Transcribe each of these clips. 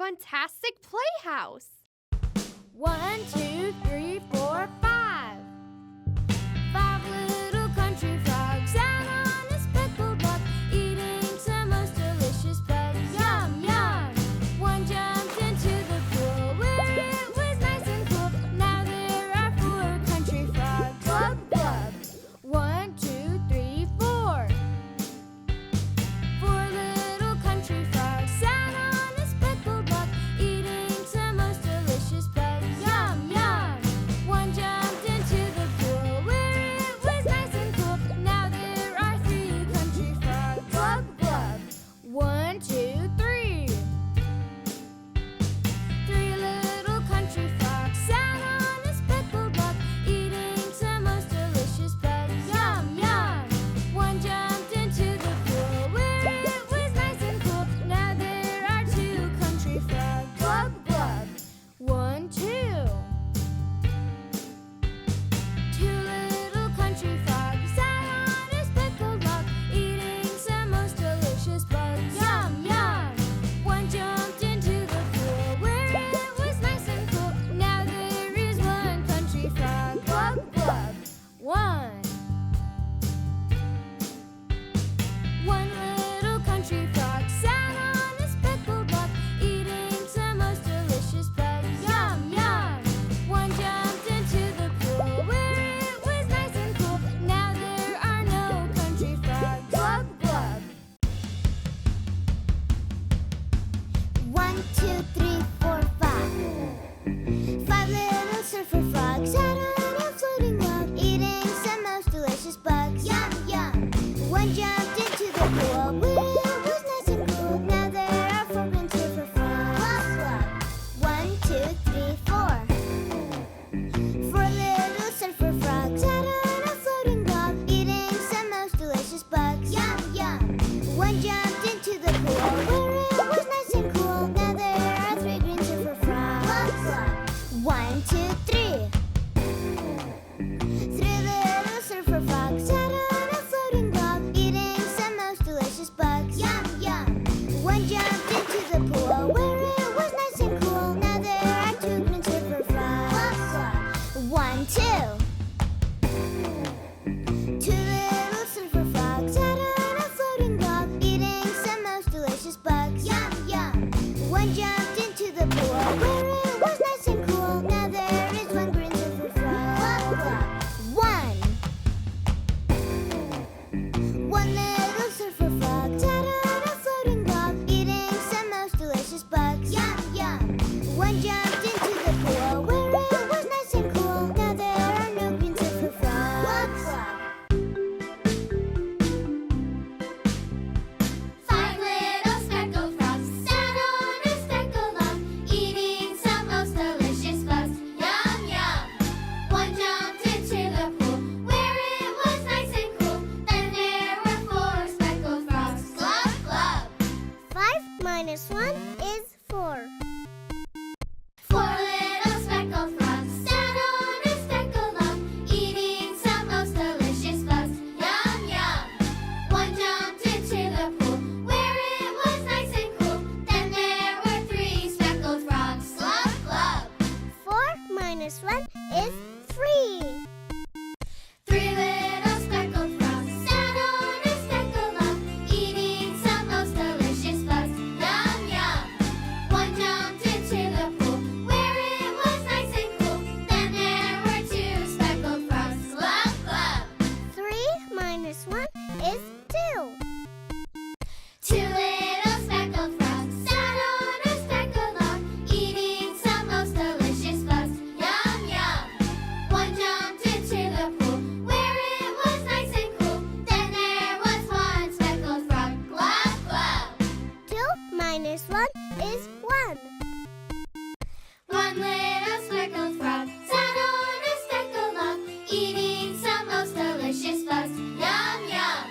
Funtastic Playhouse. 1, 2, 3, 4, 5. 5 little country frogs sat on a speckled rock, eating some most delicious bugs. Yum, yum! One jumped into the pool where it was nice and cool. Now there are 4 country frogs. Glub, glub. 1, 2, 3, 4. 4 little country frogs sat on a speckled rock, eating some most delicious bugs. Yum, yum! One jumped into the pool where it was nice and cool. Now there are 3 country frogs. Glub, glub. 1, 2, 3. 3 little country frogs sat on a speckled rock, eating some most delicious bugs. Yum, yum! One jumped into the pool where it was nice and cool. Now there are 2 country frogs. Glub, glub. 1, 2. 2 little country frogs sat on a speckled rock, eating some most delicious bugs. Yum, yum! One jumped into the pool where it was nice and cool. Now there is 1 country frog. Glub, glub. 1. 1 little country frog sat on a speckled rock, eating some most delicious bugs. Yum, yum! One jumped into the pool where it was nice and cool. Now there are no country frogs. Glub, glub. 1, 2, 3, 4, 5. 5 little surfer frogs sat on a floating log, eating some most delicious bugs. Yum, yum! One jumped into the pool where it was nice and cool. Now there are 4 green surfer frogs. Glub, glub. 1, 2, 3, 4. 4 little surfer frogs sat on a floating log, eating some most delicious bugs. Yum, yum! One jumped into the pool where it was nice and cool. Now there are 3 green surfer frogs. Glub, glub. 1, 2, 3. 3 little surfer frogs sat on a floating log, eating some most delicious bugs. Yum, yum! One jumped into the pool where it was nice and cool. Now there are 2 green surfer frogs. Glub, glub. 1, 2. 2 little surfer frogs sat on a floating log, eating some most delicious bugs. Yum, yum! One jumped into the pool where it was nice and cool. Now there is 1 green surfer frog. Glub, glub. 1. 1 little surfer frog sat on a floating log, eating some most delicious bugs. Yum, yum! One jumped into the pool where it was nice and cool. Now there are no green surfer frogs. Glub, glub. 5 little speckled frogs sat on a speckled log, eating some most delicious bugs. Yum, yum! One jumped into the pool where it was nice and cool. Then there were 4 speckled frogs. Glub, glub. 5 minus 1 is 4. 4 little speckled frogs sat on a speckled log, eating some most delicious bugs. Yum, yum! One jumped into the pool where it was nice and cool. Then there were 3 speckled frogs. Glub, glub. 4 minus 1 is 3. 3 little speckled frogs sat on a speckled log, eating some most delicious bugs. Yum, yum! One jumped into the pool where it was nice and cool. Then there were 2 speckled frogs. Glub, glub. 3 minus 1 is 2. 2 little speckled frogs sat on a speckled log, eating some most delicious bugs. Yum, yum! One jumped into the pool where it was nice and cool. Then there was 1 speckled frog. Glub, glub. 2 minus 1 is 1. 1 little speckled frog sat on a speckled log, eating some most delicious bugs. Yum, yum!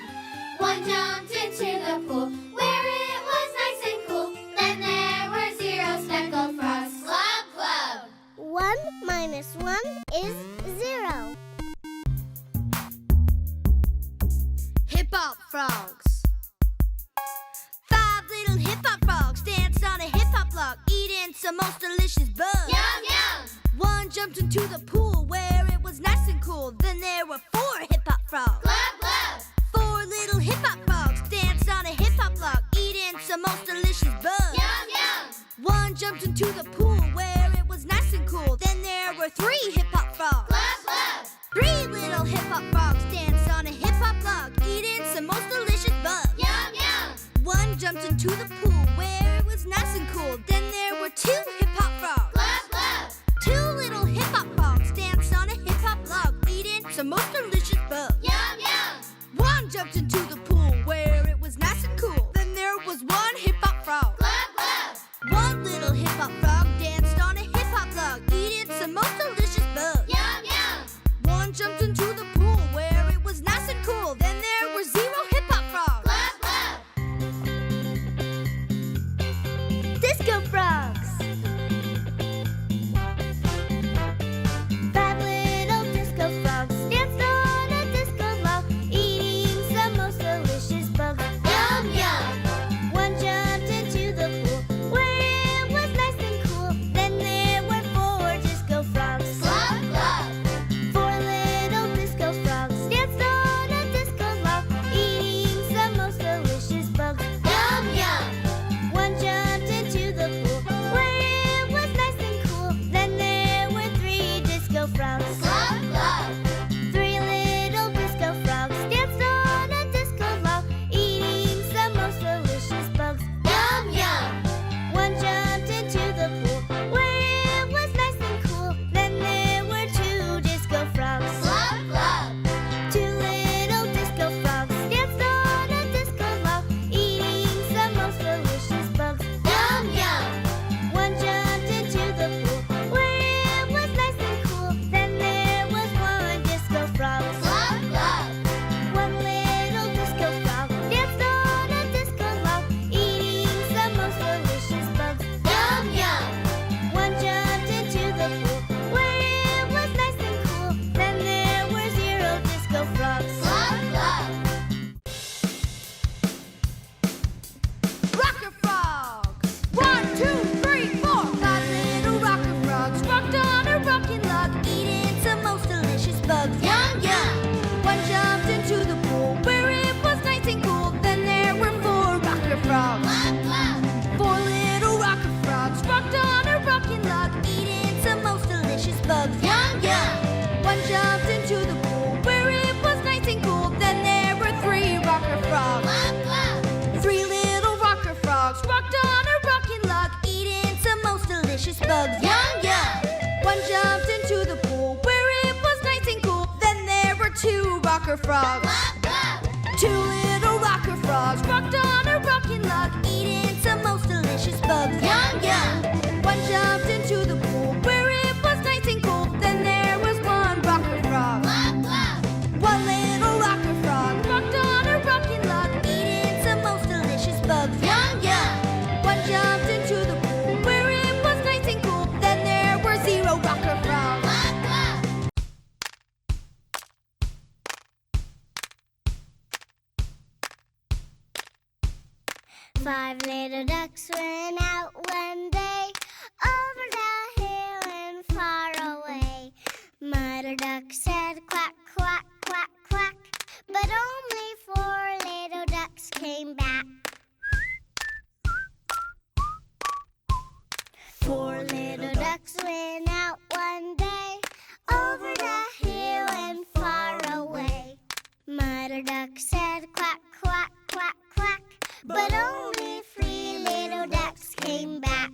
One jumped into the pool where it was nice and cool. Then there were 0 speckled frogs. Glub, glub. 1 minus 1 is 0. Hip-hop frogs. 5 little hip-hop frogs dance on a hip-hop log, eating some most delicious bugs. Yum, yum! One jumped into the pool where it was nice and cool. Then there were 4 hip-hop frogs. Glub, glub! 4 little hip-hop frogs danced on a hip-hop log, eating some most delicious bugs. Yum, yum! One jumped into the pool where it was nice and cool. Then there were 3 hip-hop frogs. Glub, glub! 3 little hip-hop frogs danced on a hip-hop log, eating some most delicious bugs. Yum, yum! One jumped into the pool where it was nice and cool. Then there were 2 hip-hop frogs. Glub, glub! 2 little hip-hop frogs danced on a hip-hop log, eating some most delicious bugs. Yum, yum! One jumped into the pool where it was nice and cool. Then there was 1 hip-hop frog. Glub, glub! 1 little hip-hop frog danced on a hip-hop log, eating some most delicious bugs. Yum, yum! One jumped into the pool where it was nice and cool. Then there were 0 hip-hop frogs. Glub, glub! Disco frogs! 5 little disco frogs danced on a disco log, eating some most delicious bugs. Yum, yum! One jumped into the pool where it was nice and cool. Then there were 4 disco frogs. Glub, glub! 4 little disco frogs danced on a disco log, eating some most delicious bugs. Yum, yum! One jumped into the pool where it was nice and cool. Then there were 3 disco frogs. Glub, glub! 3 little disco frogs danced on a disco log, eating some most delicious bugs. Yum, yum! One jumped into the pool where it was nice and cool. Then there were 2 disco frogs. Glub, glub! 2 little disco frogs danced on a disco log, eating some most delicious bugs. Yum, yum! One jumped into the pool where it was nice and cool. Then there was 1 disco frog. Glub, glub! 1 little disco frog danced on a disco log, eating some most delicious bugs. Yum, yum! One jumped into the pool where it was nice and cool. Then there were 0 disco frogs. Glub, glub! Rocker frogs! 1, 2, 3, 4. 5 little rocker frogs rocked on a rocking log, eating some most delicious bugs. Yum, yum! One jumped into the pool where it was nice and cool. Then there were 4 rocker frogs. Glub, glub! 4 little rocker frogs rocked on a rocking log, eating some most delicious bugs. Yum, yum! One jumped into the pool where it was nice and cool. Then there were 3 rocker frogs. Glub, glub! 3 little rocker frogs rocked on a rocking log, eating some most delicious bugs. Yum, yum! One jumped into the pool where it was nice and cool. Then there were 2 rocker frogs. Glub, glub! 2 little rocker frogs rocked on a rocking log, eating some most delicious bugs. Yum, yum! One jumped into the pool where it was nice and cool. Then there was 1 rocker frog. Glub, glub! 1 little rocker frog rocked on a rocking log, eating some most delicious bugs. Yum, yum! One jumped into the pool where it was nice and cool. Then there were 0 rocker frogs. Glub, glub! 5 little ducks went out one day, over the hill and far away. Mother duck said quack, quack, quack, quack, but only 4 little ducks came back. 4 little ducks went out one day, over the hill and far away. Mother duck said quack, quack, quack, quack, but only 3 little ducks came back.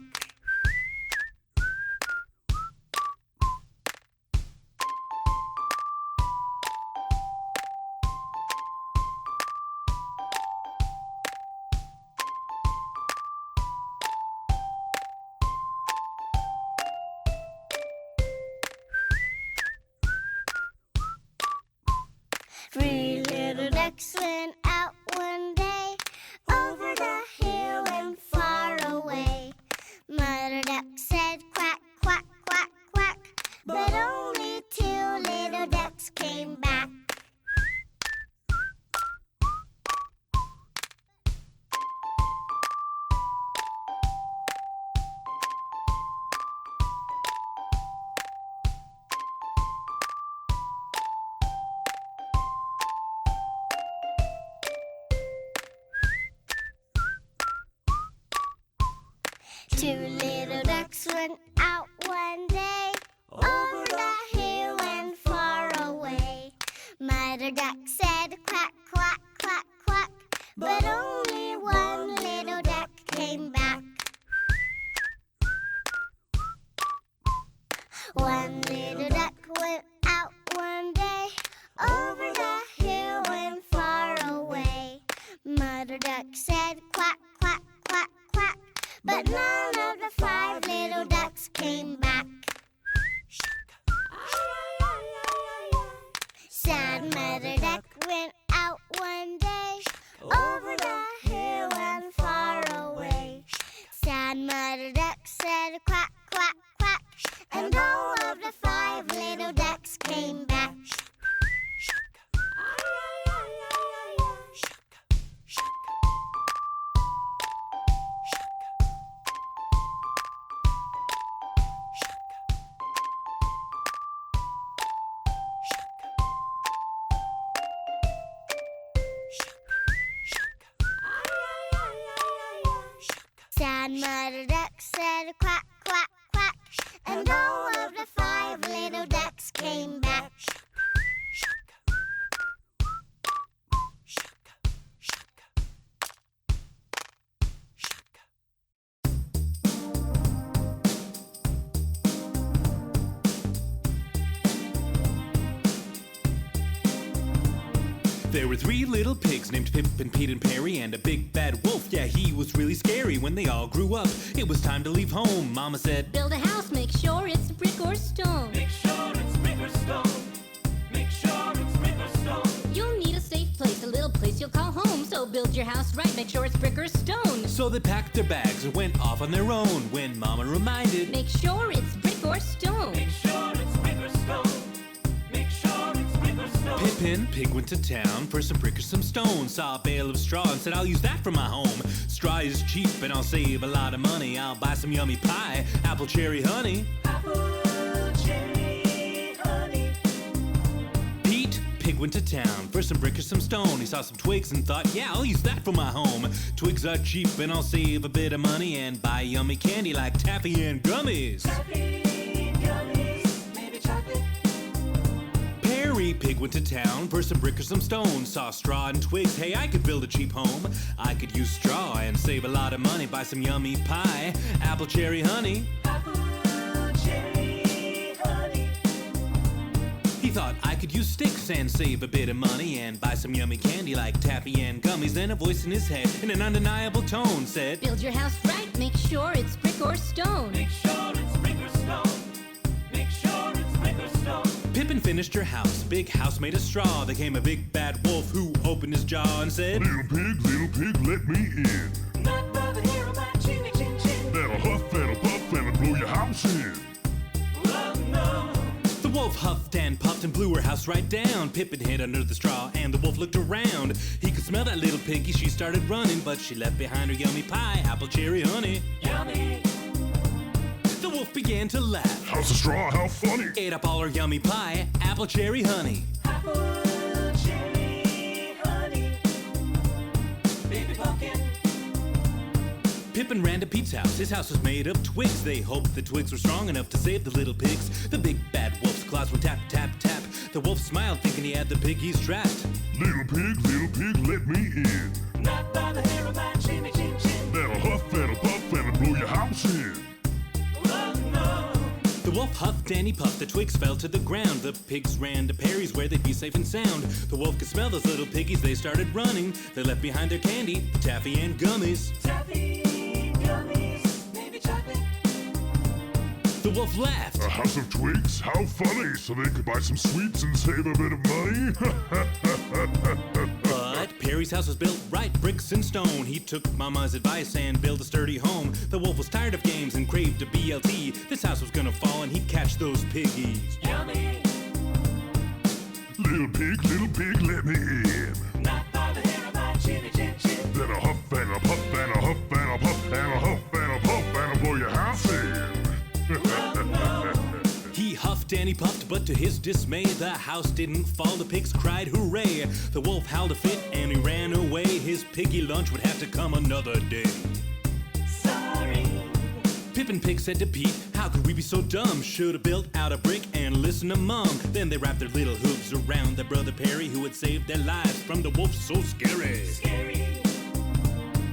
Three little ducks went out one day, over the hill and far away. Mother duck said quack, quack, quack, quack, but only 2 little ducks came back. Two little ducks went out one day, over the hill and far away. Mother duck said quack, quack, quack, quack, but only one little duck came back. One little duck went out one day, over the hill and far away. Mother duck said quack, quack, quack, quack, but none of the five little ducks came back. Sad Mother Duck went out one day, over the hill and far away. Sad Mother Duck said quack, quack, quack, and all of the five little ducks came back. Sad Mother Duck said quack, quack, quack, and all of the five little ducks came back. There were three little pigs named Pip and Pete and Perry, and a big bad wolf. Yeah, he was really scary. When they all grew up, it was time to leave home. Mama said, build a house, make sure it's brick or stone. Make sure it's brick or stone. Make sure it's brick or stone. You'll need a safe place, a little place you'll call home. So build your house right, make sure it's brick or stone. so they packed their bags and went off on their own. When Mama reminded, make sure it's brick or stone. Make sure it's brick or stone. Make sure it's brick or stone. Pippin, pig went to town for some brick or some stone. Saw a bale of straw and said, I'll use that for my home. Straw is cheap and I'll save a lot of money. I'll buy some yummy pie, apple, cherry, honey. Apple, cherry, honey. Pete, pig went to town for some brick or some stone. He saw some twigs and thought, yeah, I'll use that for my home. Twigs are cheap and I'll save a bit of money and buy yummy candy like taffy and gummies. Taffy, gummies, maybe chocolate. Perry, pig went to town for some brick or some stone. Saw straw and twigs, hey, I could build a cheap home. I could use straw and save a lot of money. Buy some yummy pie, apple, cherry, honey. Apple, cherry, honey. He thought I could use sticks and save a bit of money and buy some yummy candy like taffy and gummies. Then a voice in his head in an undeniable tone said, Build your house right, make sure it's brick or stone. Make sure it's brick or stone. Make sure it's brick or stone. Pippin finished her house, big house made of straw. There came a big bad wolf who opened his jaw and said, little pig, let me in. Not by the hair of my chinny chin chin. That'll huff, that'll puff, and blow your house in. Oh no. The wolf huffed and puffed and blew her house right down. Pippin hid under the straw and the wolf looked around. He could smell that little piggy, she started running, but she left behind her yummy pie, apple, cherry, honey. Yummy. The wolf began to laugh, House of straw, how funny. ate up all her yummy pie, apple, cherry, honey. Apple, cherry, honey. Baby pumpkin. Pippin ran to Pete's house. His house was made of twigs. They hoped the twigs were strong enough to save the little pigs. The big bad wolf's claws were tap, tap, tap. The wolf smiled, thinking he had the piggies trapped. Little pig, let me in. Not by the hair of my chinny chin chin. That'll huff, that'll puff, and blow your house in. Oh no. The wolf huffed and he puffed, the twigs fell to the ground. The pigs ran to Perry's where they'd be safe and sound. The wolf could smell those little piggies, they started running. They left behind their candy, the taffy and gummies. Taffy, gummies, maybe chocolate. The wolf laughed. A house of twigs, how funny. So they could buy some sweets and save a bit of money. But Perry's house was built right, bricks and stone. He took Mama's advice and built a sturdy home. The wolf was tired of games and craved a BLT. This house was gonna fall and he'd catch those piggies. Yummy. Little pig, let me in. Not by the hair of my chinny chin chin. Then a huff and a puff and a huff and a puff and a huff and a puff and a blow your house in. He huffed and he puffed, but to his dismay, the house didn't fall. The pigs cried hooray. The wolf howled a fit and he ran away. His piggy lunch would have to come another day. Sorry. Pip and Pig said to Pete, how could we be so dumb? Should have built out a brick and listened to Mom. Then they wrapped their little hooves around their brother Perry, who had saved their lives from the wolf so scary.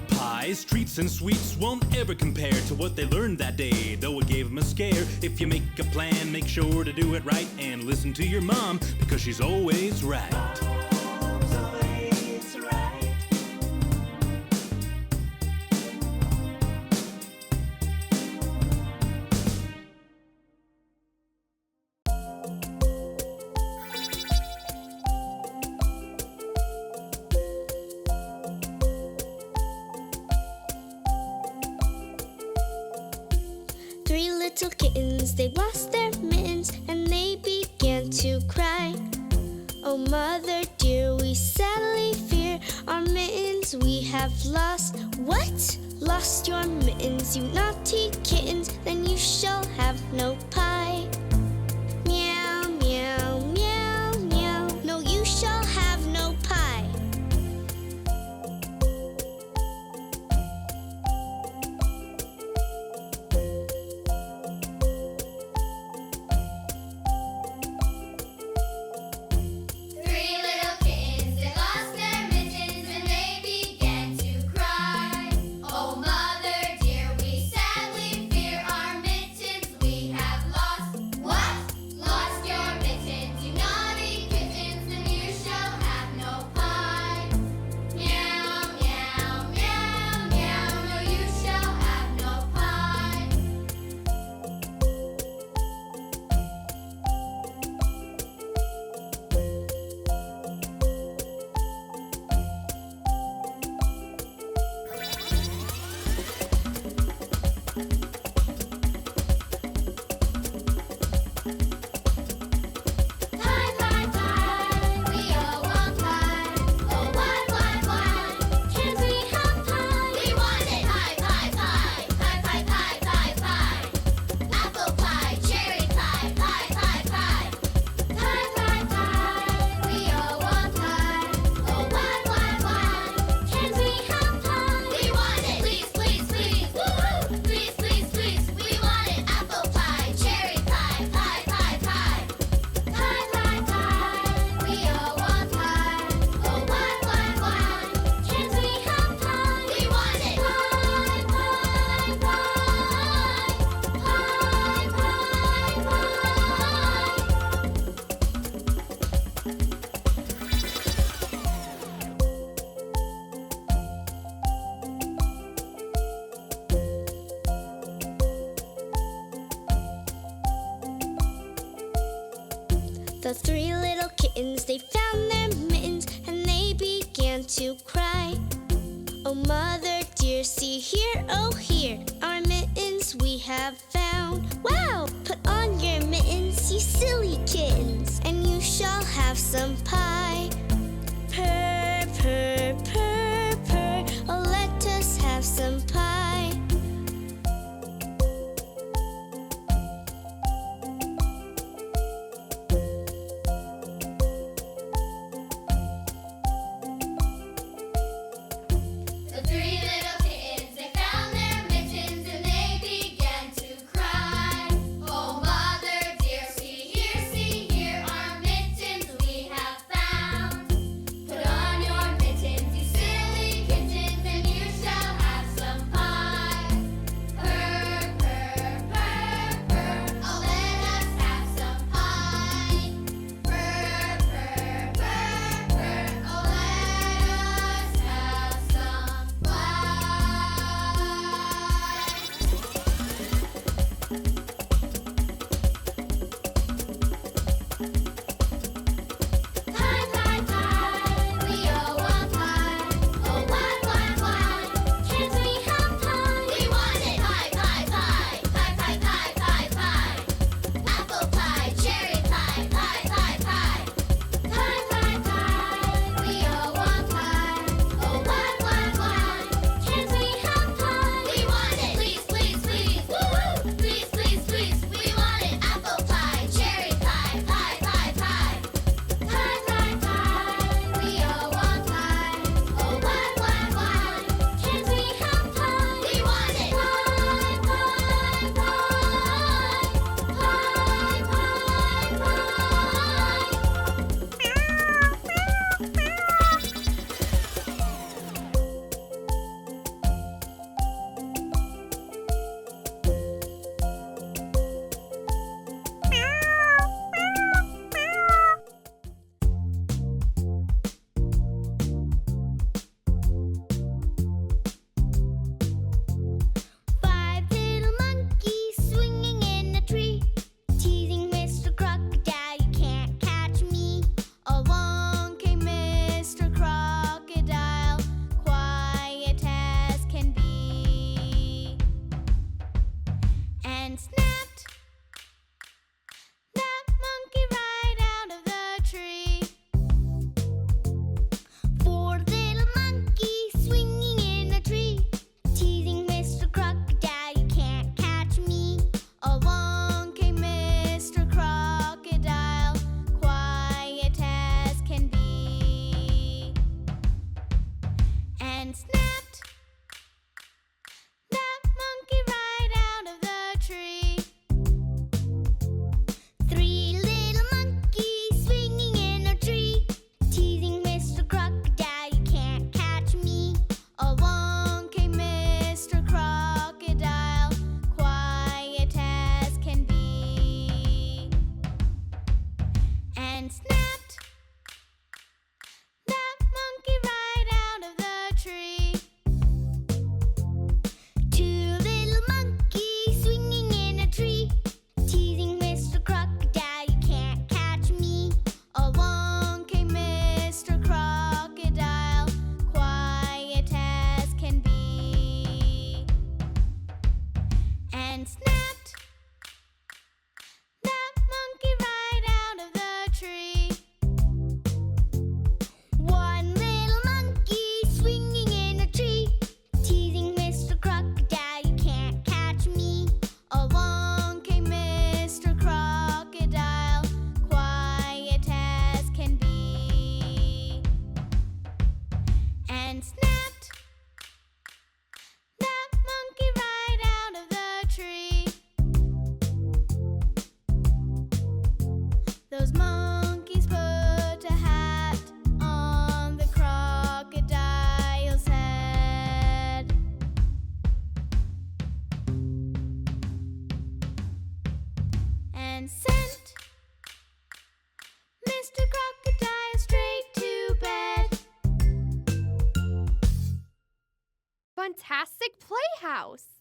Pies, treats, and sweets won't ever compare to what they learned that day, though it gave them a scare. If you make a plan, make sure to do it right and listen to your mom, because she's always right. Mom's always right. 3 little kittens, they lost their mittens and they began to cry. Oh, mother dear, we sadly fear our mittens we have lost. What? Lost your mittens, you naughty kittens, then you shall have no pie. Meow, meow, meow, meow, no, you shall have no pie. Three little kittens, they lost their mittens and they began to cry. Oh, mother dear, we sadly fear our mittens we have lost. What? Lost your mittens, you naughty kittens, then you shall have no pie. Meow, meow, meow, meow, no, you shall have no pie. Pie, pie, pie, we all want pie. Oh, why, can't we have pie? We want it. Pie, pie, pie, pie, pie, pie, pie, pie. Apple pie, cherry pie, pie, pie, pie. Pie, pie, pie, we all want pie. Oh, why, can't we have pie? We want it. Please, please, please. Woo-hoo! Please, please, please. We want it. Apple pie, cherry pie, pie, pie, pie. Pie, pie, pie, we all want pie. Oh, why, can't we have pie? We want it. Pie, pie, pie. Pie, pie, pie. The 3 little kittens, they found their mittens and they began to cry. Oh, mother dear, see here, oh here, our mittens we have found. Wow! Put on your mittens, you silly kittens, and you shall have some pie. Purr, purr, purr, purr, oh, let us have some pie. The 3 little kittens, they found their mittens and they began to cry. Oh, mother dear, see here, our mittens we have found. Put on your mittens, snapped that monkey right out of the tree. 4 little monkeys swinging in a tree, teasing Mr. Crocodile, you can't catch me. Along came Mr. Crocodile, quiet as can be, and snapped that monkey right out of the tree. 3 little monkeys swinging in a tree, teasing Mr. Crocodile, you can't catch me. Along came Mr. Crocodile, quiet as can be, and snapped that monkey right out of the tree. 2 little monkeys swinging in a tree, teasing Mr. Crocodile, you can't catch me. Along came Mr. Crocodile, quiet as can be, and snapped that monkey right out of the tree. 1 little monkey swinging in a tree, teasing Mr. Crocodile, you can't catch me. Along came Mr. Crocodile, quiet as can be, and snapped that monkey right out of the tree. Those monkeys put a hat on the crocodile's head, and sent Mr. Crocodile straight to bed. Funtastic Playhouse.